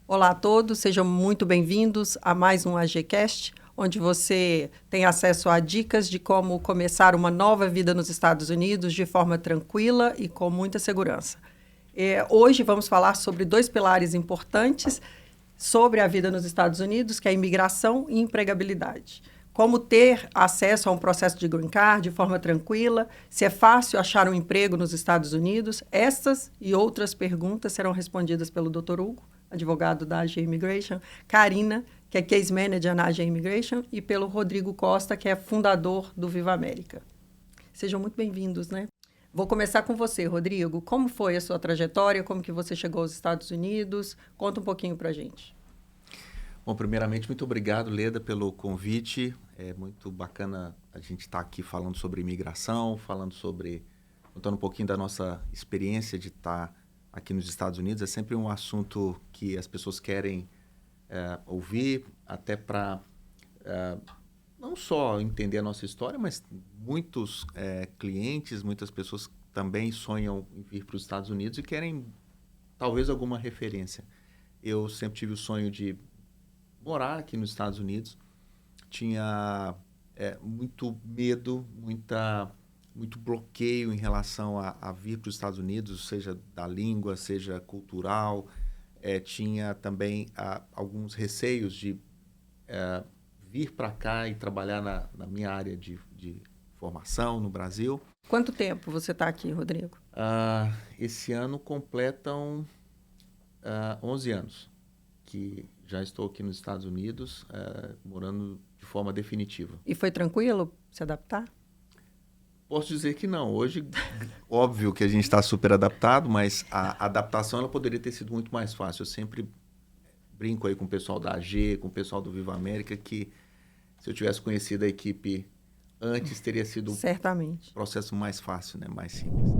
Olá a todos, sejam muito bem-vindos a mais um AGCast, onde você tem acesso a dicas de como começar uma nova vida nos Estados Unidos de forma tranquila e com muita segurança. Hoje vamos falar sobre dois pilares importantes sobre a vida nos Estados Unidos, que é a imigração e empregabilidade. Como ter acesso a um processo de green card de forma tranquila, se é fácil achar um emprego nos Estados Unidos. Essas e outras perguntas serão respondidas pelo Dr. Hugo, advogado da AG Immigration, Karina, que é Case Manager na AG Immigration, e pelo Rodrigo Costa, que é fundador do Viva América. Sejam muito bem-vindos, né? Vou começar com você, Rodrigo. Como foi a sua trajetória? Como que você chegou aos Estados Unidos? Conta um pouquinho pra gente. Bom, primeiramente, muito obrigado, Leda, pelo convite. É muito bacana a gente estar aqui falando sobre imigração, contando um pouquinho da nossa experiência de estar aqui nos Estados Unidos. É sempre um assunto que as pessoas querem ouvir, até para não só entender a nossa história, mas muitos clientes, muitas pessoas também sonham em vir para os Estados Unidos e querem talvez alguma referência. Eu sempre tive o sonho de morar aqui nos Estados Unidos. Tinha muito medo, muito bloqueio em relação a vir para os Estados Unidos, seja da língua, seja cultural. Tinha também alguns receios de vir para cá e trabalhar na minha área de formação no Brasil. Quanto tempo você está aqui, Rodrigo? Esse ano completam 11 anos que já estou aqui nos Estados Unidos, morando de forma definitiva. E foi tranquilo se adaptar? Posso dizer que não. Hoje, óbvio que a gente está super adaptado, mas a adaptação ela poderia ter sido muito mais fácil. Eu sempre brinco aí com o pessoal da AG, com o pessoal do Viva América, que se eu tivesse conhecido a equipe antes, teria sido certamente um processo mais fácil, né? Mais simples.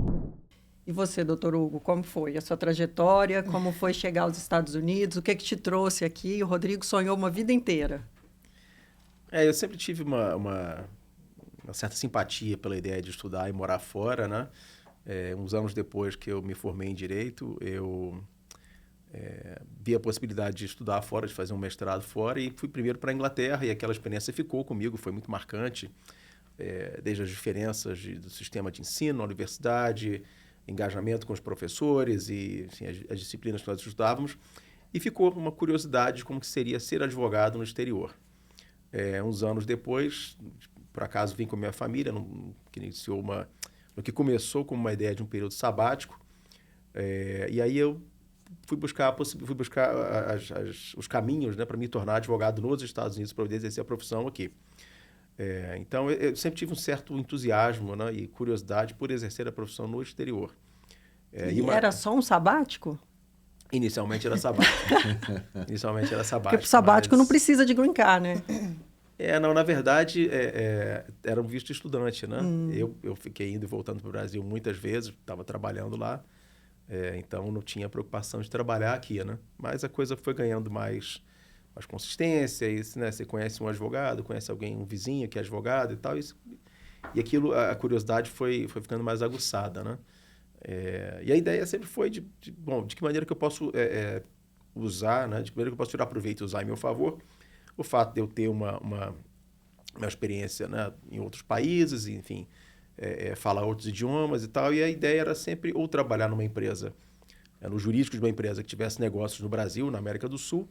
E você, doutor Hugo, como foi a sua trajetória? Como foi chegar aos Estados Unidos? O que te trouxe aqui? O Rodrigo sonhou uma vida inteira. Eu sempre tive uma certa simpatia pela ideia de estudar e morar fora, né? Uns anos depois que eu me formei em Direito, eu vi a possibilidade de estudar fora, de fazer um mestrado fora, e fui primeiro para a Inglaterra, e aquela experiência ficou comigo, foi muito marcante, desde as diferenças do sistema de ensino, a universidade, engajamento com os professores e enfim, as disciplinas que nós estudávamos, e ficou uma curiosidade de como que seria ser advogado no exterior. Uns anos depois, por acaso vim com a minha família, no que começou como uma ideia de um período sabático, e aí eu fui buscar os caminhos, né, para me tornar advogado nos Estados Unidos, para poder exercer a profissão aqui. Então, eu sempre tive um certo entusiasmo, né, e curiosidade por exercer a profissão no exterior. Era só um sabático? Inicialmente era sabático. Porque para o sabático não precisa de green card, né? Não, na verdade, era um visto de estudante, né? Eu fiquei indo e voltando para o Brasil muitas vezes, estava trabalhando lá, então não tinha preocupação de trabalhar aqui, né? Mas a coisa foi ganhando mais consistência, e, né, você conhece um advogado, conhece alguém, um vizinho que é advogado e tal, e aquilo, a curiosidade foi ficando mais aguçada, né? E a ideia sempre foi de que maneira que eu posso usar, né? De que maneira que eu posso tirar proveito e usar em meu favor o fato de eu ter uma experiência, né, em outros países, enfim, falar outros idiomas e tal, e a ideia era sempre ou trabalhar numa empresa, no jurídico de uma empresa que tivesse negócios no Brasil, na América do Sul,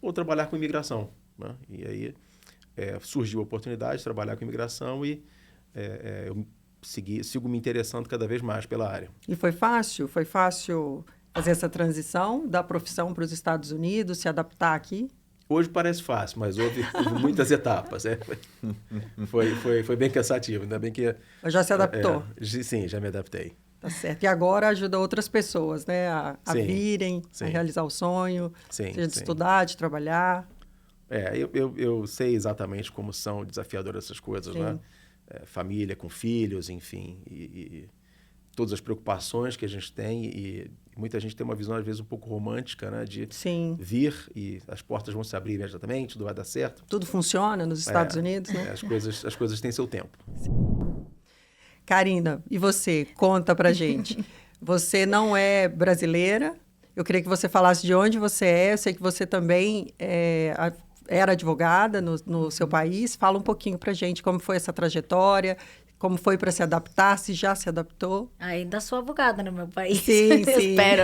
ou trabalhar com imigração, né? E aí surgiu a oportunidade de trabalhar com imigração e eu sigo me interessando cada vez mais pela área. E foi fácil? Foi fácil fazer essa transição da profissão para os Estados Unidos, se adaptar aqui? Hoje parece fácil, mas houve muitas etapas. Foi bem cansativo, ainda bem que... Mas já se adaptou? Sim, já me adaptei. Tá certo. E agora ajuda outras pessoas, né? A virem, a realizar o sonho, seja de estudar, de trabalhar. Eu sei exatamente como são desafiadoras essas coisas, né? Família com filhos, enfim, e todas as preocupações que a gente tem, e muita gente tem uma visão, às vezes, um pouco romântica, né? De vir e as portas vão se abrir imediatamente, tudo vai dar certo. Tudo funciona nos Estados Unidos, né? As coisas têm seu tempo. Karina, e você? Conta pra gente. Você não é brasileira, Eu queria que você falasse de onde você é. Eu sei que você também era advogada no seu país. Fala um pouquinho para a gente como foi essa trajetória, como foi para se adaptar, se já se adaptou. Ainda sou advogada no meu país. Sim, sim. Eu espero.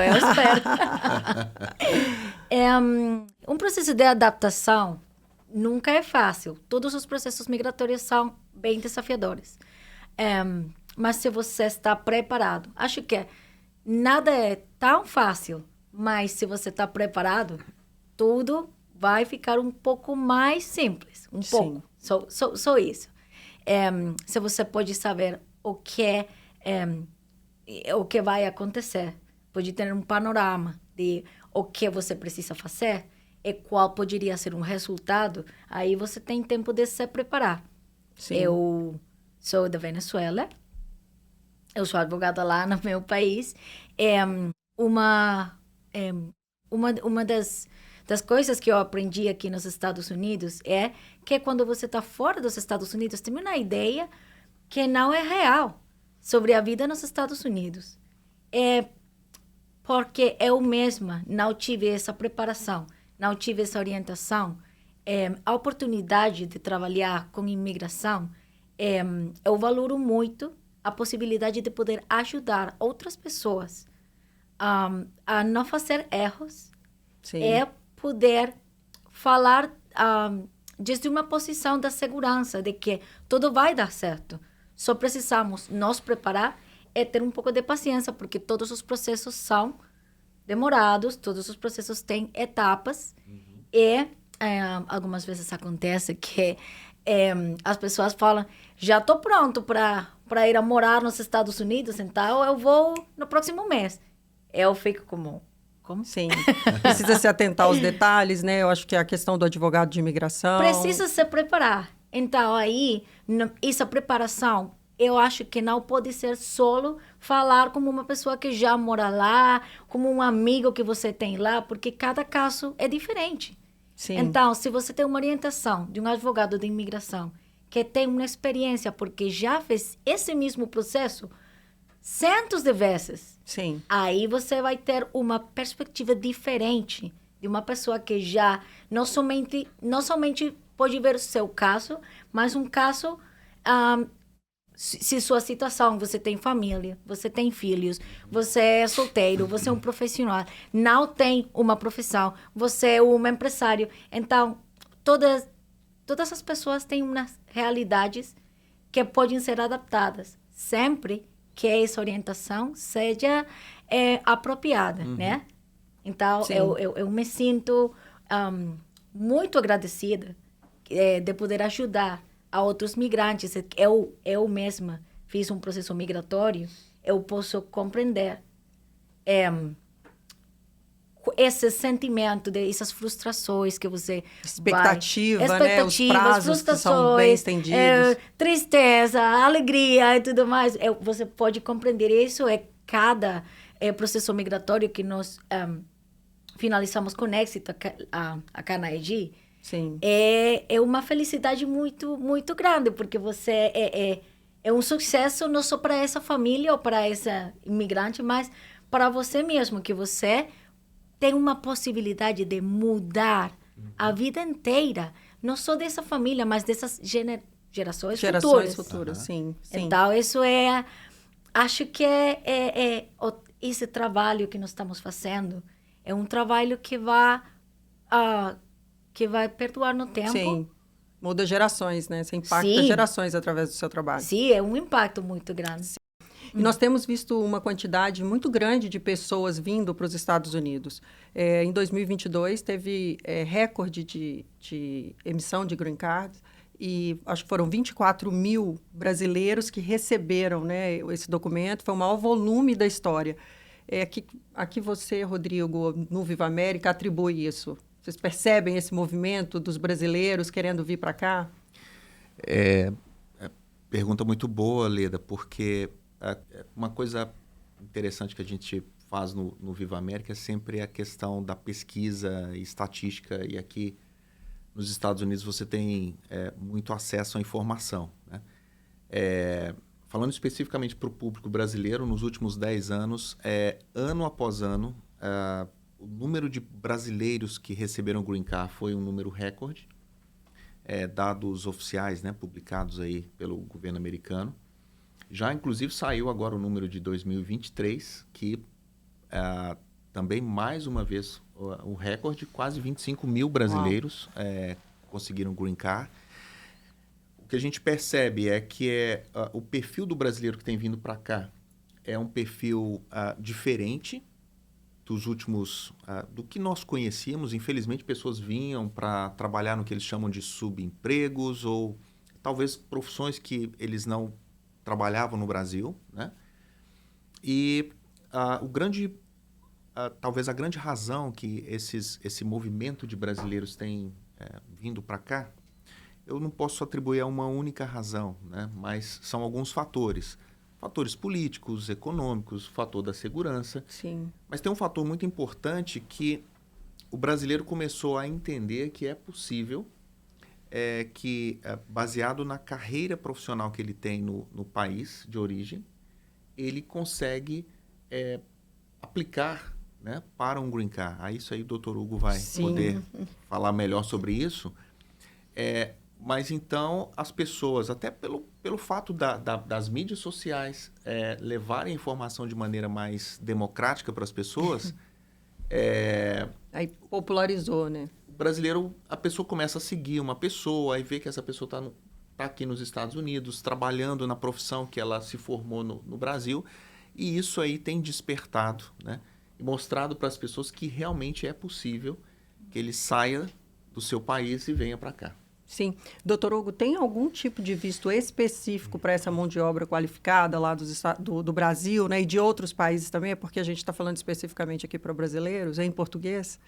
Um processo de adaptação nunca é fácil. Todos os processos migratórios são bem desafiadores. Mas se você está preparado, acho que nada é tão fácil, mas se você está preparado, tudo vai ficar um pouco mais simples. Um pouco. Só isso. Se você pode saber o que vai acontecer, pode ter um panorama de o que você precisa fazer e qual poderia ser um resultado, aí você tem tempo de se preparar. Sim. Eu sou da Venezuela, eu sou advogada lá no meu país. Uma das coisas que eu aprendi aqui nos Estados Unidos é que quando você está fora dos Estados Unidos, tem uma ideia que não é real sobre a vida nos Estados Unidos. Porque eu mesma não tive essa preparação, não tive essa orientação. A oportunidade de trabalhar com imigração, eu valoro muito a possibilidade de poder ajudar outras pessoas a não fazer erros. Sim. Poder falar desde uma posição da segurança, de que tudo vai dar certo. Só precisamos nos preparar e ter um pouco de paciência, porque todos os processos são demorados, todos os processos têm etapas. E algumas vezes acontece que as pessoas falam, já estou pronto para ir a morar nos Estados Unidos, então eu vou no próximo mês. Eu fico como... Como? Sim. Precisa se atentar aos detalhes, né? Eu acho que é a questão do advogado de imigração. Precisa se preparar. Então, aí, essa preparação, eu acho que não pode ser solo falar como uma pessoa que já mora lá, como um amigo que você tem lá, porque cada caso é diferente. Sim. Então, se você tem uma orientação de um advogado de imigração que tem uma experiência, porque já fez esse mesmo processo centos de vezes, sim, aí você vai ter uma perspectiva diferente de uma pessoa que já não somente pode ver o seu caso, mas um caso, se sua situação, você tem família, você tem filhos, você é solteiro, você é um profissional, não tem uma profissão, você é um empresário. Então, todas as pessoas têm umas realidades que podem ser adaptadas, sempre que essa orientação seja apropriada, né? Então, eu me sinto muito agradecida de poder ajudar a outros migrantes. Eu mesma fiz um processo migratório, eu posso compreender esse sentimento, essas frustrações que você expectativa, né? Os prazos que são bem estendidos. Tristeza, alegria e tudo mais. Você pode compreender isso. Cada processo migratório que nós finalizamos com êxito aqui na EG. Sim. É uma felicidade muito, muito grande, porque você é um sucesso não só para essa família ou para essa imigrante, mas para você mesmo, que você tem uma possibilidade de mudar a vida inteira, não só dessa família, mas dessas gerações futuras. Sim, sim. Então, isso acho que esse trabalho que nós estamos fazendo é um trabalho que vai perdurar no tempo. Sim, muda gerações, né? Você impacta gerações através do seu trabalho. Sim, é um impacto muito grande. Sim. E nós temos visto uma quantidade muito grande de pessoas vindo para os Estados Unidos. Em 2022, teve recorde de emissão de green cards, e acho que foram 24 mil brasileiros que receberam, né, esse documento. Foi o maior volume da história. Aqui você, Rodrigo, no Viva América, atribui isso. Vocês percebem esse movimento dos brasileiros querendo vir para cá? Pergunta muito boa, Leda, porque uma coisa interessante que a gente faz no Viva América é sempre a questão da pesquisa e estatística. E aqui nos Estados Unidos você tem muito acesso à informação, né? Falando especificamente para o público brasileiro, nos últimos 10 anos, ano após ano, o número de brasileiros que receberam Green Card foi um número recorde, dados oficiais, né, publicados aí pelo governo americano. Já, inclusive, saiu agora o número de 2023, que também, mais uma vez, o recorde, quase 25 mil brasileiros conseguiram Green Card. O que a gente percebe é que o perfil do brasileiro que tem vindo para cá é um perfil diferente dos últimos, do que nós conhecíamos. Infelizmente, pessoas vinham para trabalhar no que eles chamam de subempregos ou talvez profissões que eles não trabalhavam no Brasil, né? E talvez a grande razão que esse movimento de brasileiros tem vindo para cá, eu não posso atribuir a uma única razão, né? Mas são alguns fatores. Fatores políticos, econômicos, fator da segurança. Sim. Mas tem um fator muito importante que o brasileiro começou a entender que é possível baseado na carreira profissional que ele tem no país de origem, ele consegue aplicar, né, para um Green Card. Isso aí o Dr. Hugo vai poder falar melhor sobre isso. Mas então as pessoas, até pelo fato das mídias sociais levarem a informação de maneira mais democrática para as pessoas... Aí popularizou, né? Brasileiro, a pessoa começa a seguir uma pessoa, aí vê que essa pessoa está aqui nos Estados Unidos, trabalhando na profissão que ela se formou no Brasil, e isso aí tem despertado, né? E mostrado para as pessoas que realmente é possível que ele saia do seu país e venha para cá. Sim. Doutor Hugo, tem algum tipo de visto específico para essa mão de obra qualificada lá do Brasil, né, e de outros países também? É porque a gente está falando especificamente aqui para brasileiros, em português.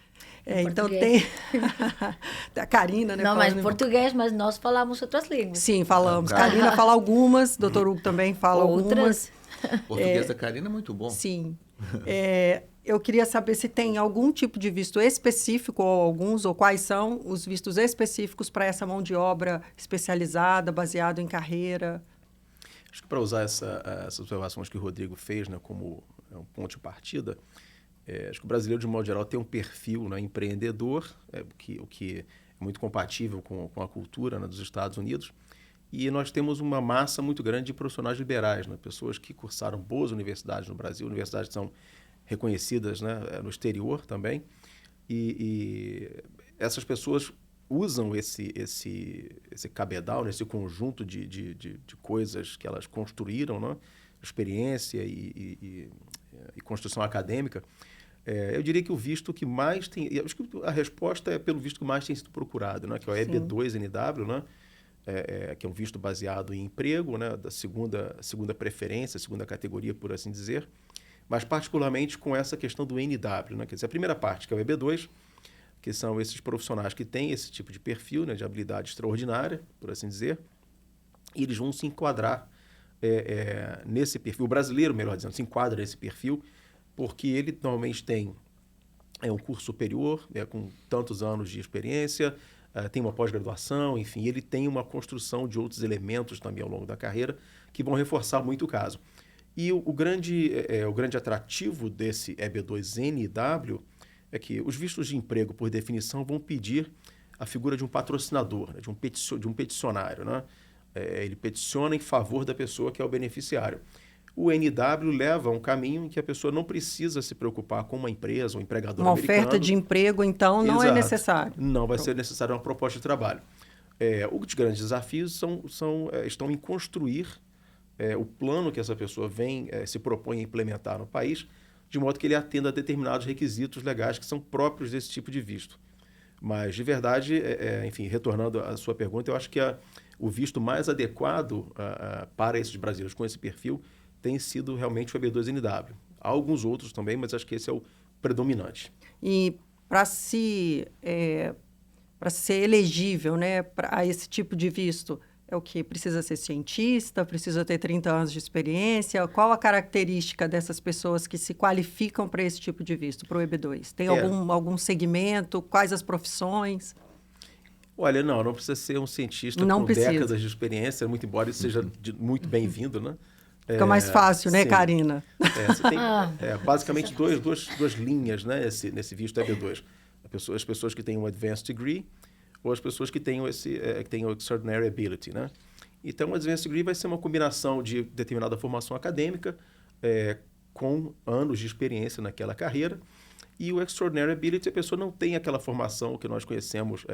Então tem a Karina, né? Não, mas em português, mas nós falamos outras línguas. Sim, falamos. Karina fala algumas, doutor Hugo também fala algumas. O português da Karina é muito bom. Sim. Eu queria saber se tem algum tipo de visto específico, ou quais são os vistos específicos para essa mão de obra especializada, baseado em carreira. Acho que para usar essas observações que o Rodrigo fez, né, como um ponto de partida, acho que o brasileiro, de modo geral, tem um perfil, né, empreendedor, o que é muito compatível com a cultura, né, dos Estados Unidos. E nós temos uma massa muito grande de profissionais liberais, né, pessoas que cursaram boas universidades no Brasil, universidades que são reconhecidas, né, no exterior também, e essas pessoas usam esse cabedal, né, esse conjunto de coisas que elas construíram, né, experiência e construção acadêmica. Eu diria que o visto que mais tem... Acho que a resposta é pelo visto que mais tem sido procurado, né, que é o EB2NW, né, que é um visto baseado em emprego, né, da segunda preferência, segunda categoria, por assim dizer, mas particularmente com essa questão do NW, né? Quer dizer, a primeira parte, que é o EB2, que são esses profissionais que têm esse tipo de perfil, né, de habilidade extraordinária, por assim dizer, e eles vão se enquadrar nesse perfil. O brasileiro, melhor dizendo, se enquadra nesse perfil, porque ele normalmente tem um curso superior, com tantos anos de experiência, tem uma pós-graduação, enfim, ele tem uma construção de outros elementos também ao longo da carreira que vão reforçar muito o caso. E o grande atrativo desse EB2NW é que os vistos de emprego, por definição, vão pedir a figura de um patrocinador, né, de um peticionário, né? Ele peticiona em favor da pessoa que é o beneficiário. O NW leva a um caminho em que a pessoa não precisa se preocupar com uma empresa ou um empregador americano. Uma oferta de emprego, então, não é necessário. Não vai ser necessário uma proposta de trabalho. Os grandes desafios estão em construir o plano que essa pessoa se propõe a implementar no país, de modo que ele atenda a determinados requisitos legais que são próprios desse tipo de visto. Mas, de verdade, enfim, retornando à sua pergunta, eu acho que o visto mais adequado para esses brasileiros com esse perfil tem sido realmente o EB2NW. Há alguns outros também, mas acho que esse é o predominante. E para ser elegível, né, para esse tipo de visto, é o que? Precisa ser cientista? Precisa ter 30 anos de experiência? Qual a característica dessas pessoas que se qualificam para esse tipo de visto, para o EB2? Tem algum segmento? Quais as profissões? Olha, não precisa ser um cientista com décadas de experiência, muito embora isso seja muito bem-vindo, né? Fica mais fácil, né, sim. Karina? Você tem basicamente duas linhas, né, nesse visto EB2. As pessoas que têm um Advanced Degree ou as pessoas que têm que têm o Extraordinary Ability, né? Então, o Advanced Degree vai ser uma combinação de determinada formação acadêmica com anos de experiência naquela carreira. E o Extraordinary Ability, a pessoa não tem aquela formação que nós conhecemos,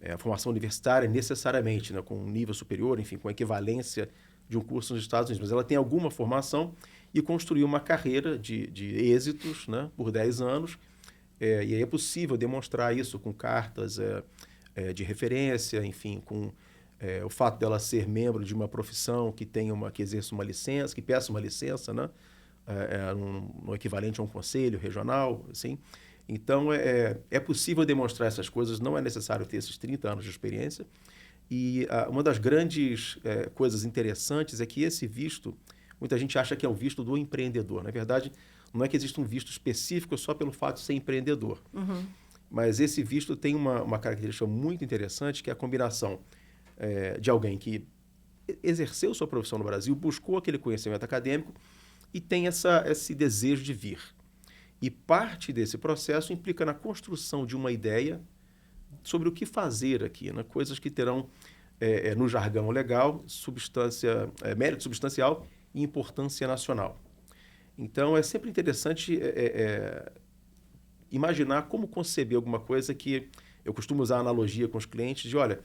a formação universitária necessariamente, né, com um nível superior, enfim, com equivalência de um curso nos Estados Unidos. Mas ela tem alguma formação e construiu uma carreira de êxitos, né, por 10 anos. E aí é possível demonstrar isso com cartas de referência, enfim, com o fato dela ser membro de uma profissão que exerce uma licença, que peça uma licença, né? No equivalente a um conselho regional, assim. Então, é possível demonstrar essas coisas, não é necessário ter esses 30 anos de experiência. E uma das grandes coisas interessantes é que esse visto, muita gente acha que é o visto do empreendedor. Na verdade, não é que existe um visto específico só pelo fato de ser empreendedor. Uhum. Mas esse visto tem uma característica muito interessante, que é a combinação de alguém que exerceu sua profissão no Brasil, buscou aquele conhecimento acadêmico e tem esse desejo de vir. E parte desse processo implica na construção de uma ideia sobre o que fazer aqui, né? Coisas que terão, no jargão legal, mérito substancial e importância nacional. Então, é sempre interessante imaginar como conceber alguma coisa que eu costumo usar a analogia com os clientes de, olha,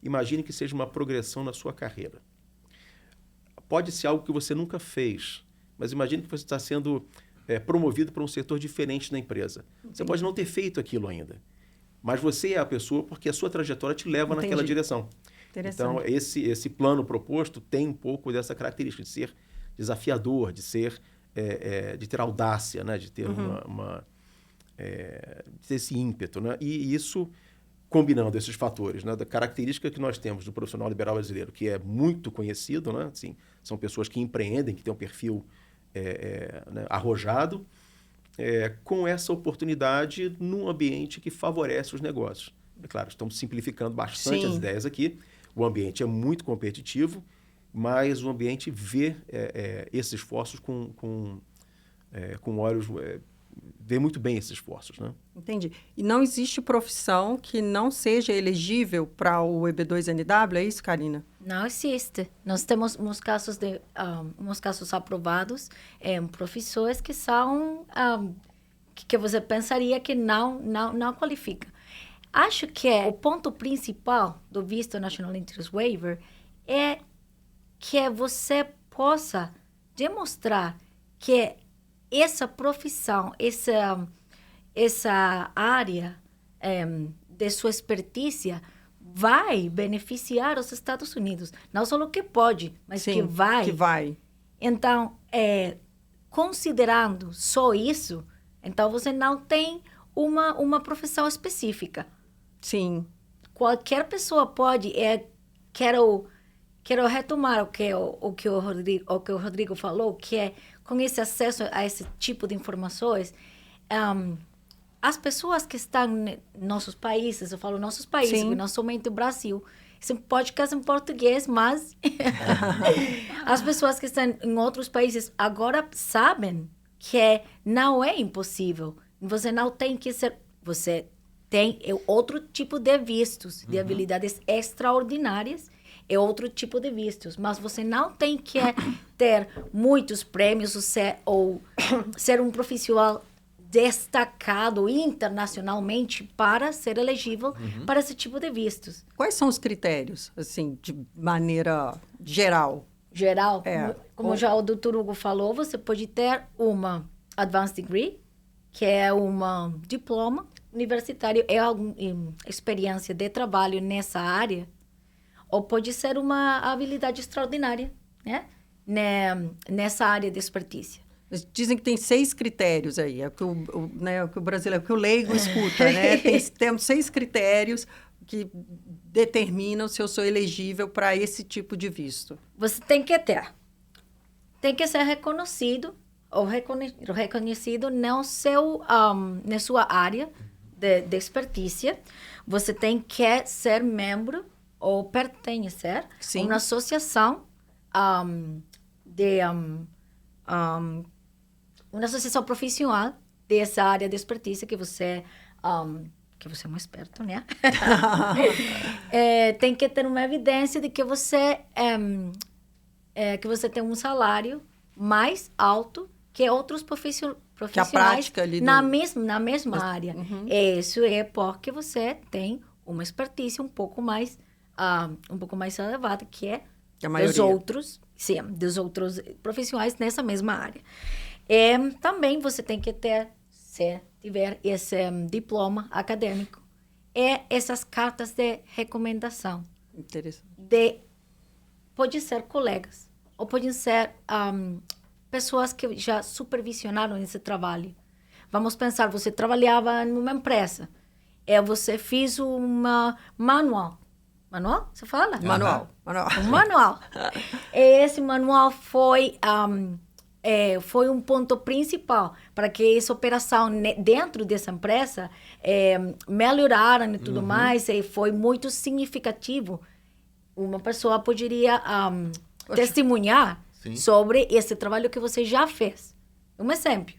imagine que seja uma progressão na sua carreira. Pode ser algo que você nunca fez, mas imagine que você está sendo promovido para um setor diferente na empresa. Você pode não ter feito aquilo ainda, mas você é a pessoa porque a sua trajetória te leva naquela direção. Então, esse plano proposto tem um pouco dessa característica de ser desafiador, de ter audácia, né? De ter de ter esse ímpeto, né? E isso, combinando esses fatores, né, da característica que nós temos do profissional liberal brasileiro, que é muito conhecido, né? Assim, são pessoas que empreendem, que têm um perfil né, arrojado, com essa oportunidade num ambiente que favorece os negócios. É claro, estamos simplificando bastante as ideias aqui. O ambiente é muito competitivo, mas o ambiente vê esses esforços com olhos... vê muito bem esses esforços, né? Entendi. E não existe profissão que não seja elegível para o EB2NW, é isso, Karina? Não existe. Nós temos uns casos aprovados, profissões que são que você pensaria que não qualifica. Acho que o ponto principal do visto National Interest Waiver é que você possa demonstrar que essa profissão, essa área de sua expertise vai beneficiar os Estados Unidos. Não só que pode, mas Sim, que vai. que vai. Então, considerando só isso, então você não tem uma profissão específica. Sim. Qualquer pessoa pode. Quero retomar o que o Rodrigo falou, que é com esse acesso a esse tipo de informações, as pessoas que estão em nossos países, eu falo nossos países, não somente o Brasil, esse podcast em português, mas as pessoas que estão em outros países agora sabem que não é impossível. Você não tem que ser... Você tem outro tipo de vistos, de habilidades extraordinárias, é outro tipo de vistos, mas você não tem que ter muitos prêmios ou ser um profissional destacado internacionalmente para ser elegível para esse tipo de vistos. Quais são os critérios, assim, de maneira geral? Geral, como já o Dr. Hugo falou, você pode ter uma Advanced Degree, que é um diploma universitário, é alguma experiência de trabalho nessa área, ou pode ser uma habilidade extraordinária, né? Nessa área de expertise. Dizem que tem 6 critérios aí, é o que o brasileiro, que o leigo escuta, né? Temos 6 critérios que determinam se eu sou elegível para esse tipo de visto. Você tem que ser reconhecido ou reconhecido na sua área de expertise. Você tem que ser membro ou pertencer a uma associação uma associação profissional dessa área de expertise que você é um experto, né? Tem que ter uma evidência de que você tem um salário mais alto que outros profissionais que a prática ali na mesma área. Isso é porque você tem uma expertise um pouco mais elevada que é dos outros profissionais nessa mesma área. Também você tem que ter, se tiver esse diploma acadêmico, essas cartas de recomendação. Interessante. Pode ser colegas, ou podem ser pessoas que já supervisionaram esse trabalho. Vamos pensar, você trabalhava em uma empresa, você fez uma manual. Manual? Você fala? Manual. Um manual. Esse manual foi um ponto principal para que essa operação dentro dessa empresa melhoraram e tudo mais, e foi muito significativo. Uma pessoa poderia testemunhar sobre esse trabalho que você já fez. Um exemplo.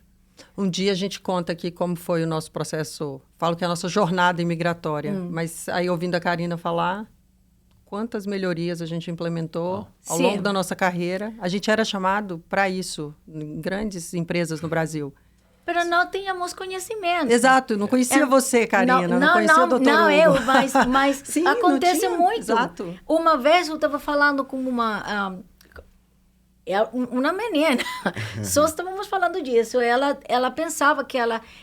Um dia a gente conta aqui como foi o nosso processo, falo que é a nossa jornada imigratória, mas aí ouvindo a Karina falar, quantas melhorias a gente implementou ao longo da nossa carreira. A gente era chamado para isso em grandes empresas no Brasil. Mas não tínhamos conhecimento. Exato, não conhecia você, Karina, não conhecia o doutor Hugo. Não, mas Sim, acontece muito. Exato. Uma vez eu estava falando com uma menina, só estávamos falando disso. Ela pensava que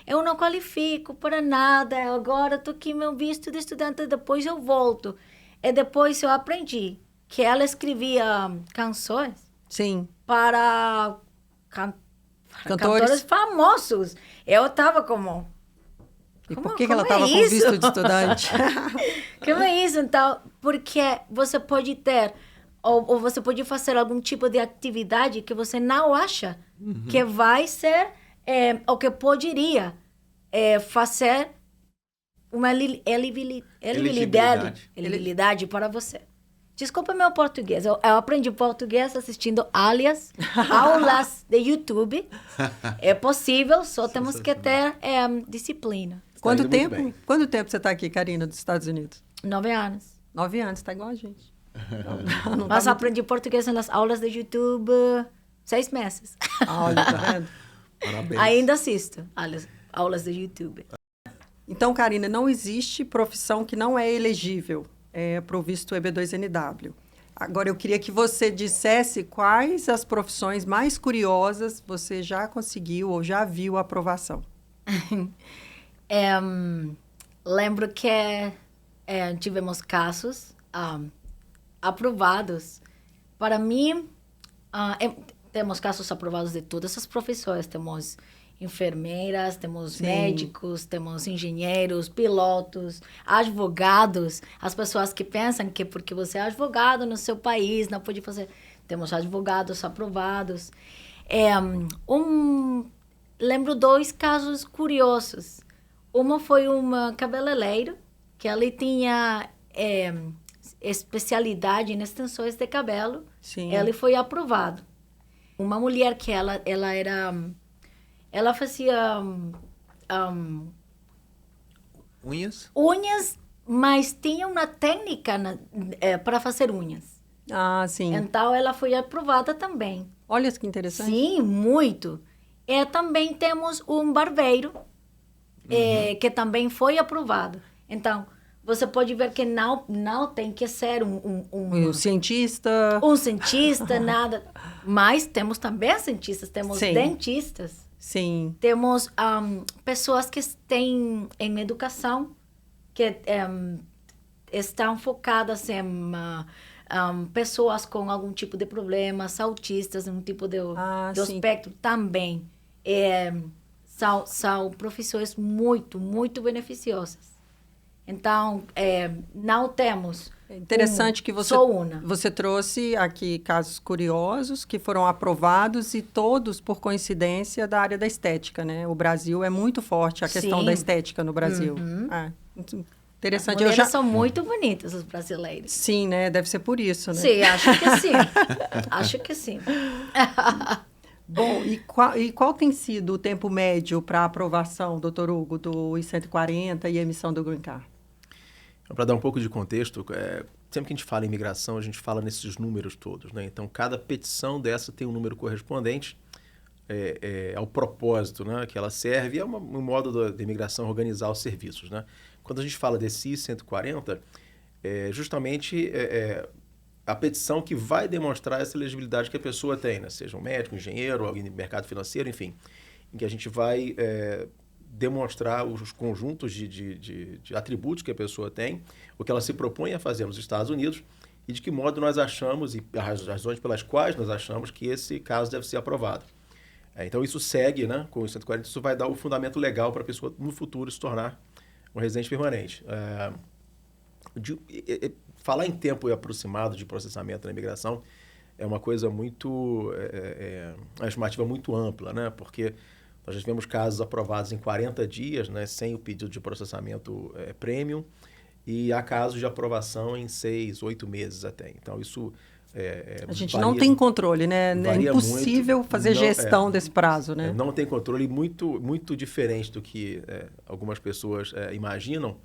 eu não qualifico para nada, agora estou aqui meu visto de estudante, depois eu volto. E depois eu aprendi que ela escrevia canções para cantores famosos. Eu estava como... E por que ela estava com visto de estudante? Como é isso? Então, porque você pode ter, ou você pode fazer algum tipo de atividade que você não acha que vai ser, ou que poderia fazer uma elegibilidade para você. Desculpa meu português. Eu aprendi português assistindo aulas de YouTube. É possível, só temos que ter disciplina. Quanto tempo você está aqui, Karina, dos Estados Unidos? 9 anos. 9 anos, está igual a gente. Mas aprendi português nas aulas de YouTube 6 meses. Olha, tá vendo? Parabéns. Ainda assisto aulas de YouTube. Então, Karina, não existe profissão que não é elegível para o visto EB2NW. Agora, eu queria que você dissesse quais as profissões mais curiosas você já conseguiu ou já viu a aprovação. Lembro que tivemos casos aprovados. Para mim, temos casos aprovados de todas as profissões. Temos enfermeiras, temos médicos, temos engenheiros, pilotos, advogados. As pessoas que pensam que porque você é advogado no seu país não pode fazer. Temos advogados aprovados. Lembro 2 casos curiosos. Uma foi um cabeleireiro que ele tinha especialidade em extensões de cabelo. Sim. Ele foi aprovado. Uma mulher que ela fazia unhas, mas tinha uma técnica para fazer unhas. Ah, sim. Então, ela foi aprovada também. Olha que interessante. Sim, muito. E também temos um barbeiro, que também foi aprovado. Então, você pode ver que não tem que ser um cientista. Um cientista, nada. Mas temos também cientistas, temos dentistas. Sim. Temos pessoas que têm em educação, que estão focadas em pessoas com algum tipo de problemas, autistas, um tipo de espectro também. São profissões muito, muito beneficiosas. Então, não temos... É interessante que você trouxe aqui casos curiosos que foram aprovados e todos, por coincidência, da área da estética, né? O Brasil é muito forte, a questão da estética no Brasil. Interessante. As mulheres são muito bonitas, os brasileiros. Sim, né? Deve ser por isso, né? Sim, acho que sim. Acho que sim. Bom, e qual tem sido o tempo médio para aprovação, doutor Hugo, do I-140 e emissão do Green Card? Para dar um pouco de contexto, sempre que a gente fala em imigração, a gente fala nesses números todos, né? Então, cada petição dessa tem um número correspondente ao propósito, né, que ela serve, é um modo da imigração organizar os serviços, né? Quando a gente fala desse I-140, justamente a petição que vai demonstrar essa elegibilidade que a pessoa tem, né? Seja um médico, um engenheiro, alguém do mercado financeiro, enfim, em que a gente vai demonstrar os conjuntos de atributos que a pessoa tem, o que ela se propõe a fazer nos Estados Unidos e de que modo nós achamos, e as razões pelas quais nós achamos que esse caso deve ser aprovado. Então, isso segue, né, com o 140, isso vai dar o fundamento legal para a pessoa, no futuro, se tornar um residente permanente. Falar em tempo aproximado de processamento na imigração é uma coisa muito... uma estimativa muito ampla, né? Porque nós já tivemos casos aprovados em 40 dias, né, sem o pedido de processamento premium, e há casos de aprovação em 6, 8 meses até. Então, isso... a gente não tem controle, né? É impossível fazer gestão desse prazo, né? Não tem controle, muito, muito diferente do que algumas pessoas imaginam.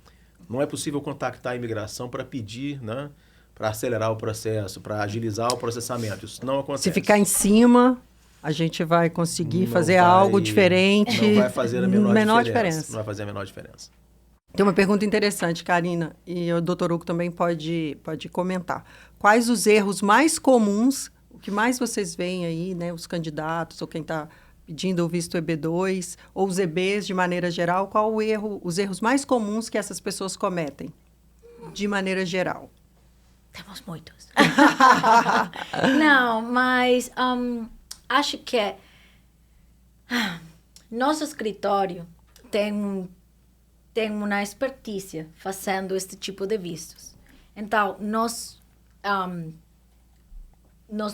Não é possível contactar a imigração para pedir, né, para acelerar o processo, para agilizar o processamento. Isso não acontece. Se ficar em cima, a gente vai conseguir fazer algo diferente. Não vai fazer a menor diferença. Não vai fazer a menor diferença. Tem uma pergunta interessante, Karina, e o doutor Hugo também pode comentar. Quais os erros mais comuns, o que mais vocês veem aí, né, os candidatos ou quem está pedindo o visto EB2 ou os EBs de maneira geral, qual os erros mais comuns que essas pessoas cometem, de maneira geral? Temos muitos. Não, mas acho que nosso escritório tem uma expertise fazendo este tipo de vistos. Então, nós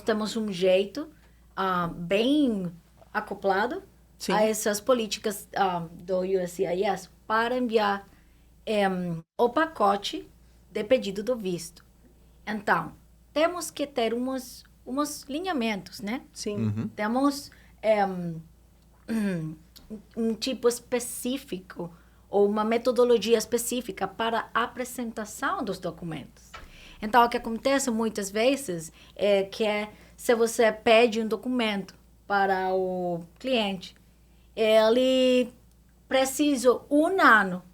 temos um jeito bem acoplado Sim. a essas políticas do USCIS para enviar o pacote de pedido do visto. Então, temos que ter uns linhamentos, né? Sim. Uhum. Temos um tipo específico ou uma metodologia específica para a apresentação dos documentos. Então, o que acontece muitas vezes é que se você pede um documento para o cliente, ele precisa 1 ano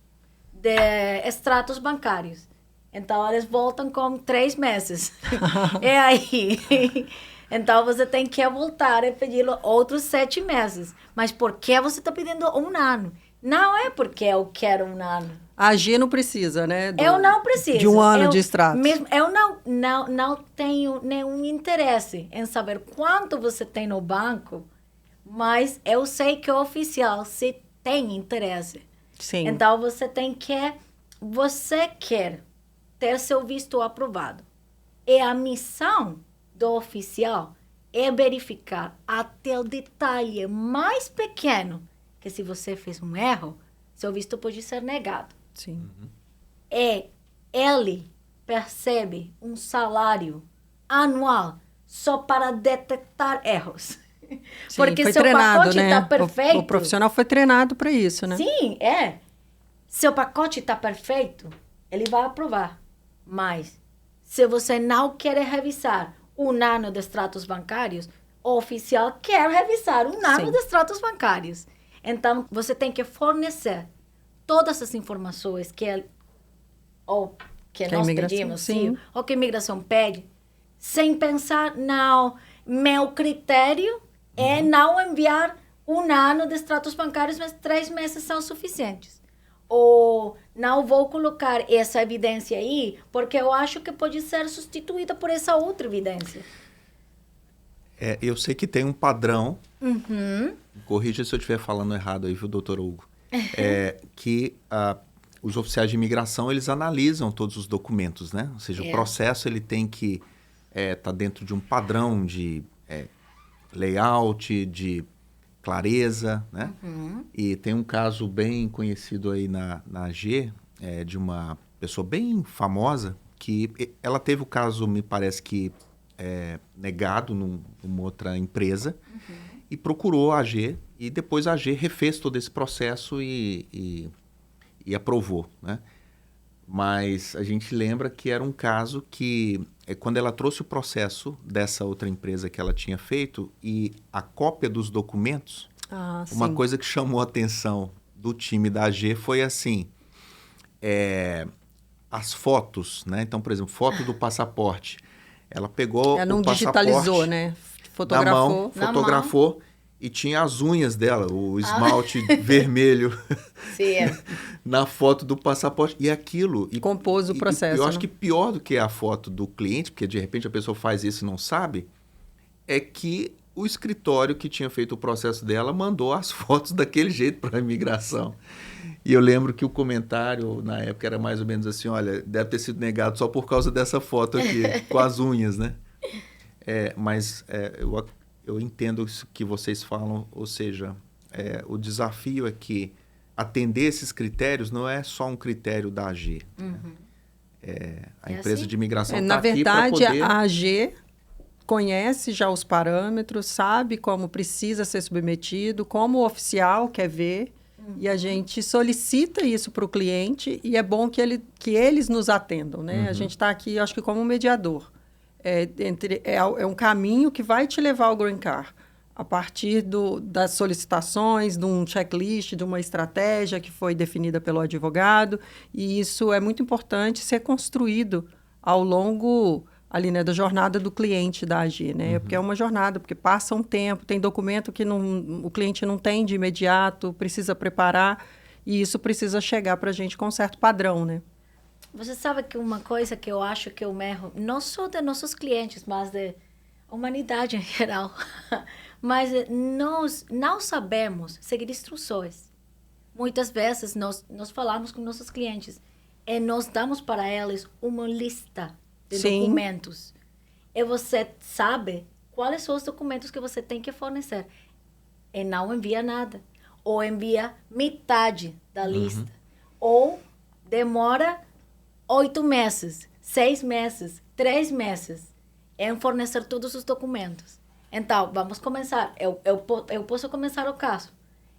de extratos bancários. Então, eles voltam com 3 meses. É aí. Então, você tem que voltar e pedir outros 7 meses. Mas por que você está pedindo 1 ano? Não é porque eu quero 1 ano. A AG não precisa, né? Eu não preciso. De 1 ano de extrato. Eu não tenho nenhum interesse em saber quanto você tem no banco, mas eu sei que o oficial se tem interesse. Sim. Então, você quer ter seu visto aprovado. E a missão do oficial é verificar até o detalhe mais pequeno que se você fez um erro, seu visto pode ser negado. Sim. E ele percebe um salário anual só para detectar erros. Sim, Porque foi seu treinado, pacote né? está perfeito. O profissional foi treinado para isso, né? Sim, Seu pacote está perfeito, ele vai aprovar. Mas, se você não quer revisar 1 ano de extratos bancários, o oficial quer revisar 1 ano Sim. de extratos bancários. Então, você tem que fornecer todas as informações que nós pedimos, sim. ou que a imigração pede, sem pensar, não, meu critério é não enviar 1 ano de extratos bancários, mas 3 meses são suficientes. Ou não vou colocar essa evidência aí, porque eu acho que pode ser substituída por essa outra evidência. Eu sei que tem um padrão, Uhum. corrija se eu estiver falando errado aí, viu, doutor Hugo, que os oficiais de imigração, eles analisam todos os documentos, né? Ou seja, o processo ele tem que estar dentro de um padrão de layout, de clareza, né? Uhum. E tem um caso bem conhecido aí na AG, de uma pessoa bem famosa, que ela teve o caso, me parece que negado numa outra empresa, e procurou a AG, e depois a AG refez todo esse processo e aprovou, né? Mas a gente lembra que era um caso que, quando ela trouxe o processo dessa outra empresa que ela tinha feito e a cópia dos documentos, uma coisa que chamou a atenção do time da AG foi assim, as fotos, né? Então, por exemplo, foto do passaporte. Ela pegou Ela não o passaporte digitalizou, né? Fotografou e tinha as unhas dela, o esmalte vermelho na foto do passaporte. E aquilo... Compôs o processo. Eu acho que pior do que a foto do cliente, porque de repente a pessoa faz isso e não sabe, é que o escritório que tinha feito o processo dela mandou as fotos daquele jeito para a imigração. E eu lembro que o comentário na época era mais ou menos assim, olha, deve ter sido negado só por causa dessa foto aqui, com as unhas, né? Mas eu entendo isso que vocês falam, ou seja, o desafio é que atender esses critérios não é só um critério da AG. A empresa assim? de imigração está Na aqui para verdade, poder... a AG conhece já os parâmetros, sabe como precisa ser submetido, como o oficial quer ver, e a gente solicita isso para o cliente, e é bom que eles nos atendam, né? A gente está aqui, acho que como mediador. É um caminho que vai te levar ao Green Card, a partir das solicitações, de um checklist, de uma estratégia que foi definida pelo advogado, e isso é muito importante ser construído ao longo ali, né, da jornada do cliente da AG, né? Porque é uma jornada, porque passa um tempo, tem documento que o cliente não tem de imediato, precisa preparar, e isso precisa chegar para a gente com um certo padrão, né? Você sabe que uma coisa que eu acho que eu erro, não só de nossos clientes, mas de humanidade em geral, mas nós não sabemos seguir instruções. Muitas vezes nós falamos com nossos clientes e nós damos para eles uma lista de documentos. E você sabe quais são os documentos que você tem que fornecer. E não envia nada. Ou envia metade da lista. Ou demora 8 meses, 6 meses, 3 meses em fornecer todos os documentos. Então, vamos começar. Eu posso começar o caso.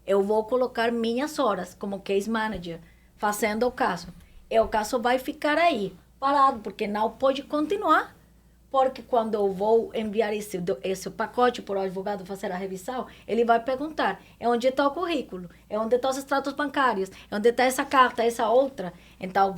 Eu vou colocar minhas horas como case manager fazendo o caso. E o caso vai ficar aí, parado, porque não pode continuar. Porque quando eu vou enviar esse pacote para o advogado fazer a revisão, ele vai perguntar, onde está o currículo? Onde estão os extratos bancários? Onde está essa carta, essa outra? Então,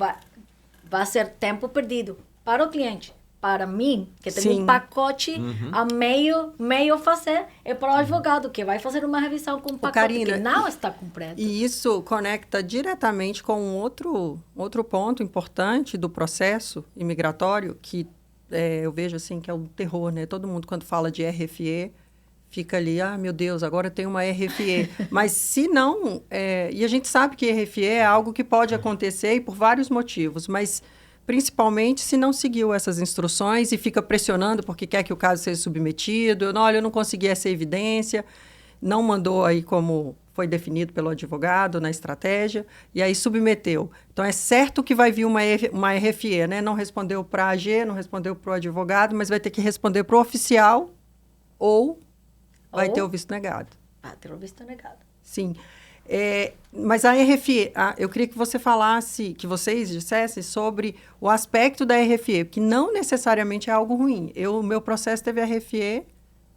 vai ser tempo perdido para o cliente. Para mim, que tem um pacote a meio fazer, é para o advogado, que vai fazer uma revisão com um pacote Karina, que não está completo. E isso conecta diretamente com um outro ponto importante do processo imigratório, que eu vejo assim que é um terror, né? Todo mundo, quando fala de RFE, fica ali, meu Deus, agora tem uma RFE. Mas se não... e a gente sabe que RFE é algo que pode acontecer e por vários motivos, mas principalmente se não seguiu essas instruções e fica pressionando porque quer que o caso seja submetido. Olha, eu não consegui essa evidência, não mandou aí como foi definido pelo advogado na estratégia, e aí submeteu. Então, é certo que vai vir uma RFE, né? Não respondeu para a AG, não respondeu para o advogado, mas vai ter que responder para o oficial ou vai ter o visto negado. Vai ter o visto negado. Sim. Mas a RFE, eu queria que você falasse, que vocês dissessem sobre o aspecto da RFE, que não necessariamente é algo ruim. O meu processo teve RFE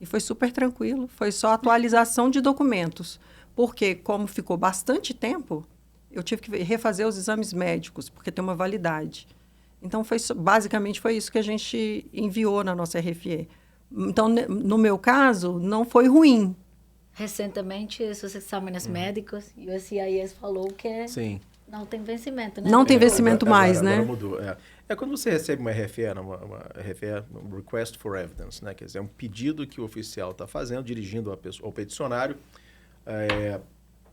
e foi super tranquilo, foi só atualização de documentos. Porque, como ficou bastante tempo, eu tive que refazer os exames médicos, porque tem uma validade. Então, basicamente, foi isso que a gente enviou na nossa RFE. Então, no meu caso, não foi ruim. Recentemente, esses exames médicos, e o SIS falou que não tem vencimento, né? Não tem vencimento mais, agora, né? Agora mudou. Quando você recebe uma RFE, uma RFE, um Request for Evidence, né? Quer dizer, é um pedido que o oficial está fazendo, dirigindo ao peticionário,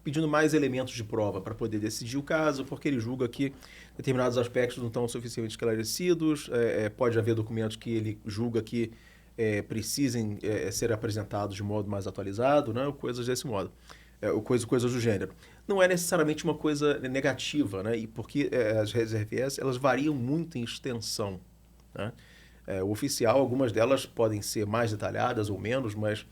pedindo mais elementos de prova para poder decidir o caso, porque ele julga que determinados aspectos não estão suficientemente esclarecidos, pode haver documentos que ele julga que precisem ser apresentados de modo mais atualizado, né? Coisas desse modo. coisas do gênero. Não é necessariamente uma coisa negativa, né? E porque as RFEs, elas variam muito em extensão, né? O oficial, algumas delas podem ser mais detalhadas ou menos, mas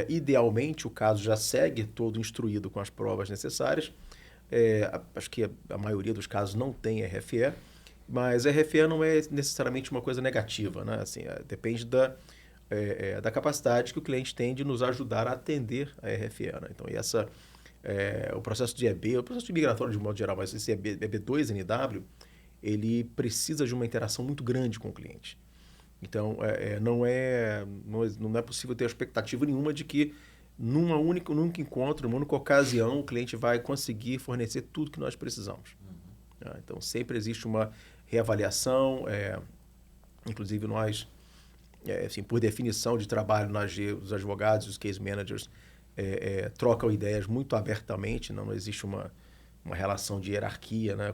idealmente o caso já segue todo instruído com as provas necessárias. Acho que a maioria dos casos não tem RFE, mas a RFE não é necessariamente uma coisa negativa, né? Assim, depende da capacidade que o cliente tem de nos ajudar a atender a RFE, né? Então, o processo de EB, o processo de migratório de modo geral, mas esse EB2NW, ele precisa de uma interação muito grande com o cliente. Então, não é possível ter expectativa nenhuma de que num único encontro, numa única ocasião, o cliente vai conseguir fornecer tudo que nós precisamos. Então, sempre existe uma reavaliação, inclusive nós, assim, por definição de trabalho na AG, os advogados, os case managers, trocam ideias muito abertamente, não existe uma relação de hierarquia, né,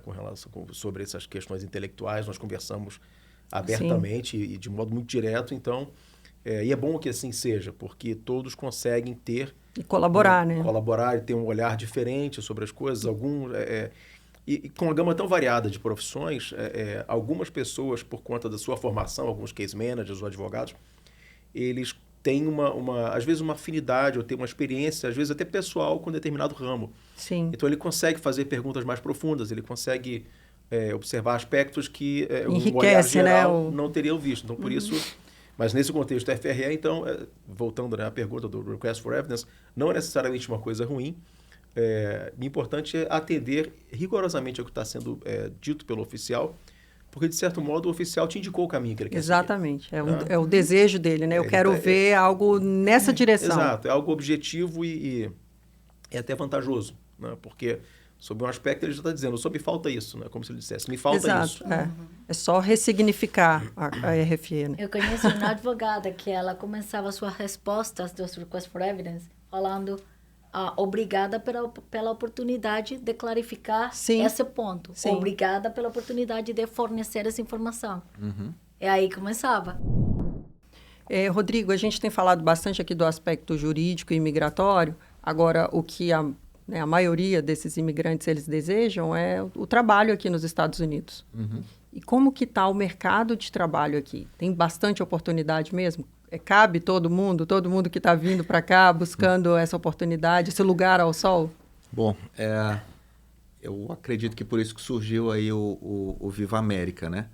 sobre essas questões intelectuais, nós conversamos abertamente e de modo muito direto, então, e é bom que assim seja, porque todos conseguem ter... E colaborar, né? Colaborar e ter um olhar diferente sobre as coisas, e com uma gama tão variada de profissões, algumas pessoas, por conta da sua formação, alguns case managers ou advogados, eles têm às vezes uma afinidade ou têm uma experiência, às vezes até pessoal, com determinado ramo. Sim. Então, ele consegue fazer perguntas mais profundas, ele consegue observar aspectos que o olhar geral não teriam visto. Então, por isso... Mas nesse contexto da FRE, então, voltando, né, à pergunta do Request for Evidence, não é necessariamente uma coisa ruim. O importante é atender rigorosamente ao que está sendo dito pelo oficial, porque, de certo modo, o oficial te indicou o caminho que ele quer seguir. Exatamente. É o desejo dele, né? Eu quero ver algo nessa direção. Exato. É algo objetivo e até vantajoso, né? Porque, sob um aspecto, ele já está dizendo, só me falta isso, né? Como se ele dissesse, me falta isso. É só ressignificar a RFE, né? Eu conheço uma advogada que ela começava suas respostas dos Request for Evidence falando obrigada pela oportunidade de clarificar esse ponto. Sim. Obrigada pela oportunidade de fornecer essa informação. E aí começava. Rodrigo, a gente tem falado bastante aqui do aspecto jurídico e migratório. Agora, o que a maioria desses imigrantes eles desejam é o trabalho aqui nos Estados Unidos. E como que está o mercado de trabalho aqui? Tem bastante oportunidade mesmo? Cabe todo mundo que está vindo para cá buscando essa oportunidade, esse lugar ao sol? Bom, eu acredito que por isso que surgiu aí o Viva América, né?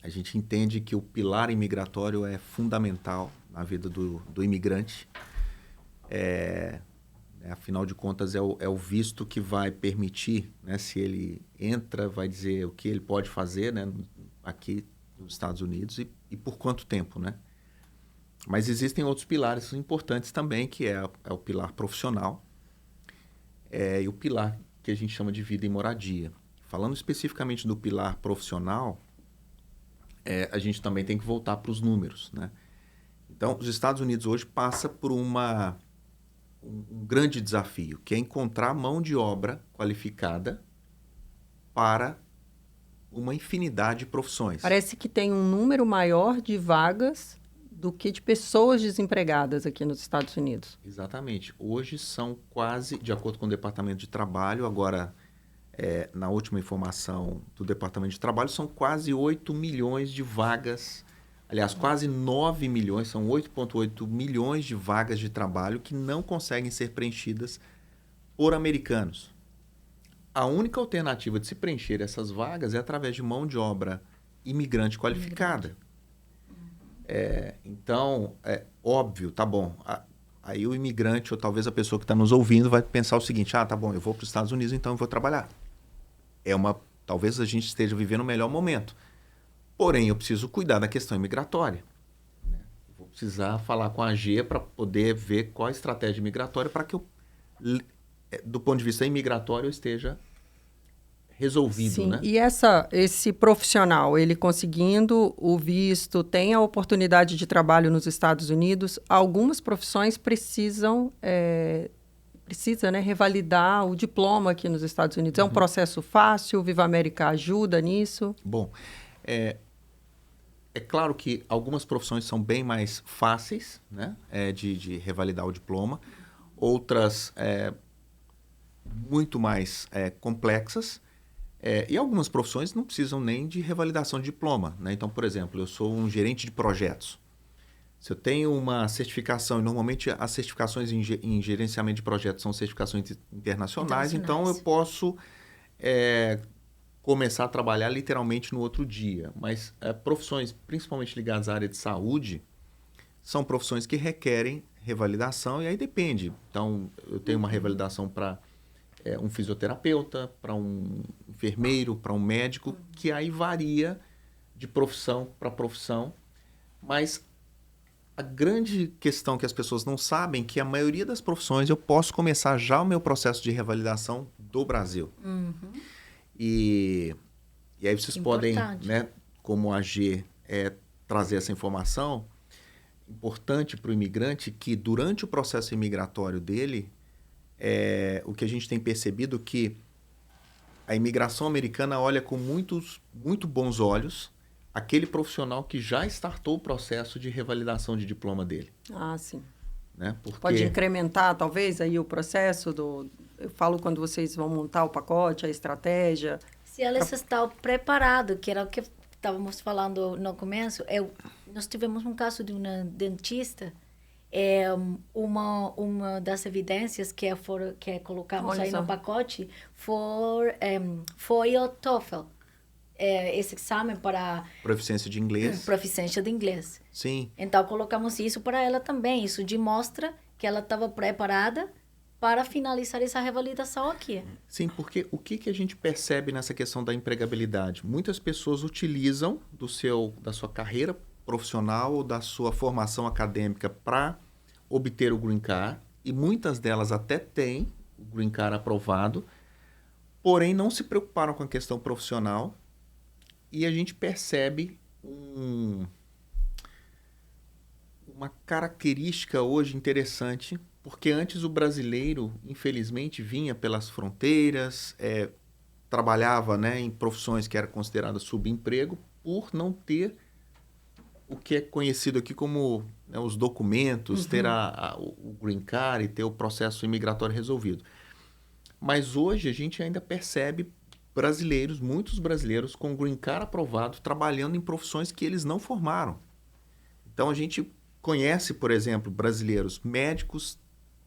A gente entende que o pilar imigratório é fundamental na vida do imigrante. Afinal de contas, é o visto que vai permitir, né, se ele entra, vai dizer o que ele pode fazer, né, aqui nos Estados Unidos e por quanto tempo, né? Mas existem outros pilares importantes também, que é o pilar profissional e o pilar que a gente chama de vida e moradia. Falando especificamente do pilar profissional, a gente também tem que voltar para os números, né? Então, os Estados Unidos hoje passa por um grande desafio, que é encontrar mão de obra qualificada para uma infinidade de profissões. Parece que tem um número maior de vagas do que de pessoas desempregadas aqui nos Estados Unidos. Exatamente. Hoje são quase, de acordo com o Departamento de Trabalho, agora, na última informação do Departamento de Trabalho, são quase 8 milhões de vagas. Aliás, quase 9 milhões, são 8,8 milhões de vagas de trabalho que não conseguem ser preenchidas por americanos. A única alternativa de se preencher essas vagas é através de mão de obra imigrante qualificada. Então, óbvio, tá bom. Aí o imigrante, ou talvez a pessoa que está nos ouvindo, vai pensar o seguinte: tá bom, eu vou para os Estados Unidos, então eu vou trabalhar. Talvez a gente esteja vivendo o melhor momento. Porém, eu preciso cuidar da questão imigratória. Vou precisar falar com a AG para poder ver qual a estratégia migratória para que eu, do ponto de vista imigratório, eu esteja resolvido. Sim, né? E esse profissional, ele conseguindo o visto, tem a oportunidade de trabalho nos Estados Unidos, algumas profissões precisam revalidar o diploma aqui nos Estados Unidos. É um processo fácil? O Viva América ajuda nisso? Bom, é claro que algumas profissões são bem mais fáceis, né, de revalidar o diploma. outras muito mais complexas, e algumas profissões não precisam nem de revalidação de diploma, né? Então, por exemplo, eu sou um gerente de projetos. Se eu tenho uma certificação, e normalmente as certificações em gerenciamento de projetos são certificações internacionais, então eu posso começar a trabalhar literalmente no outro dia. Mas profissões, principalmente ligadas à área de saúde, são profissões que requerem revalidação, e aí depende. Então, eu tenho uma revalidação para um fisioterapeuta, para um enfermeiro, para um médico, que aí varia de profissão para profissão. Mas a grande questão que as pessoas não sabem é que a maioria das profissões eu posso começar já o meu processo de revalidação do Brasil. E aí vocês podem, né, como AG, trazer essa informação importante para o imigrante, que durante o processo imigratório dele, o que a gente tem percebido que a imigração americana olha com muito bons olhos aquele profissional que já startou o processo de revalidação de diploma dele. Ah, sim. Né? Porque... Pode incrementar, talvez, aí o processo do... Eu falo quando vocês vão montar o pacote, a estratégia. Se elas estão preparadas, que era o que estávamos falando no começo, nós tivemos um caso de uma dentista, uma das evidências que colocamos aí no pacote foi o TOEFL, esse exame para... Proficiência de inglês. Proficiência de inglês. Sim. Então, colocamos isso para ela também. Isso demonstra que ela estava preparada para finalizar essa revalidação aqui. Sim, porque o que a gente percebe nessa questão da empregabilidade? Muitas pessoas utilizam da sua carreira profissional ou da sua formação acadêmica para obter o Green Card, e muitas delas até têm o Green Card aprovado, porém não se preocuparam com a questão profissional, e a gente percebe uma característica hoje interessante, porque antes o brasileiro, infelizmente, vinha pelas fronteiras, trabalhava, né, em profissões que eram consideradas subemprego, por não ter o que é conhecido aqui como, né, os documentos, ter o Green Card e ter o processo imigratório resolvido. Mas hoje a gente ainda percebe muitos brasileiros com Green Card aprovado, trabalhando em profissões que eles não formaram. Então a gente conhece, por exemplo, brasileiros médicos